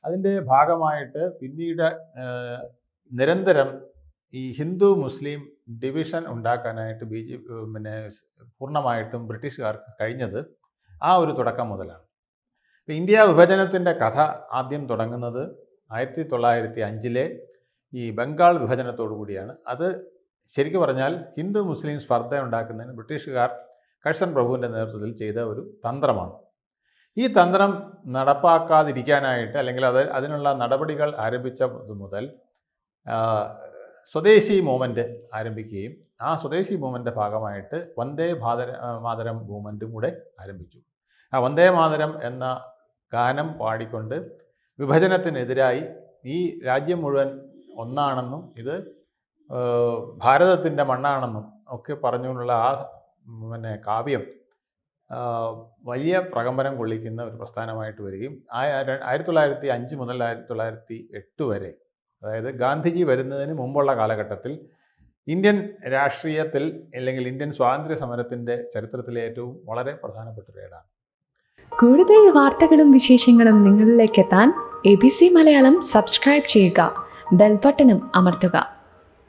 അതിൻ്റെ ഭാഗമായിട്ട് പിന്നീട് നിരന്തരം ഈ ഹിന്ദു മുസ്ലിം ഡിവിഷൻ ഉണ്ടാക്കാനായിട്ട് പൂർണ്ണമായിട്ടും ബ്രിട്ടീഷുകാർക്ക് കഴിഞ്ഞത് ആ ഒരു തുടക്കം മുതലാണ്. ഇന്ത്യ വിഭജനത്തിൻ്റെ കഥ ആദ്യം തുടങ്ങുന്നത് 1905 ഈ ബംഗാൾ വിഭജനത്തോടു കൂടിയാണ്. അത് ശരിക്കും പറഞ്ഞാൽ ഹിന്ദു മുസ്ലിം സ്പർദ്ധ ഉണ്ടാക്കുന്നതിന് ബ്രിട്ടീഷുകാർ കഴ്സൺ പ്രഭുവിൻ്റെ നേതൃത്വത്തിൽ ചെയ്ത ഒരു തന്ത്രമാണ്. ഈ തന്ത്രം നടപ്പാക്കാതിരിക്കാനായിട്ട് അല്ലെങ്കിൽ അതിനുള്ള നടപടികൾ ആരംഭിച്ചത് മുതൽ സ്വദേശി മൂവ്മെൻറ്റ് ആരംഭിക്കുകയും ആ സ്വദേശി മൂവ്മെൻ്റെ ഭാഗമായിട്ട് വന്ദേ മാതരം മൂവ്മെൻറ്റും കൂടെ ആരംഭിച്ചു. ആ വന്ദേ മാതരം എന്ന ഗാനം പാടിക്കൊണ്ട് വിഭജനത്തിനെതിരായി ഈ രാജ്യം മുഴുവൻ ഒന്നാണെന്നും ഇത് ഭാരതത്തിൻ്റെ മണ്ണാണെന്നും ഒക്കെ പറഞ്ഞുകൊണ്ടുള്ള ആ കാവ്യം വലിയ പ്രകമ്പനം കൊള്ളിക്കുന്ന ഒരു പ്രസ്ഥാനമായിട്ട് വരികയും 1905 മുതൽ 1908 വരെ, അതായത് ഗാന്ധിജി വരുന്നതിന് മുമ്പുള്ള കാലഘട്ടത്തിൽ ഇന്ത്യൻ രാഷ്ട്രീയത്തിൽ അല്ലെങ്കിൽ ഇന്ത്യൻ സ്വാതന്ത്ര്യ സമരത്തിൻ്റെ ചരിത്രത്തിലെ ഏറ്റവും വളരെ പ്രധാനപ്പെട്ട ഒരു ഏടാണ്. കൂടുതൽ വാർത്തകളും വിശേഷങ്ങളും നിങ്ങളിലേക്ക് എത്താൻ ABC മലയാളം സബ്സ്ക്രൈബ് ചെയ്യുക, ബെൽ ബട്ടണും അമർത്തുക.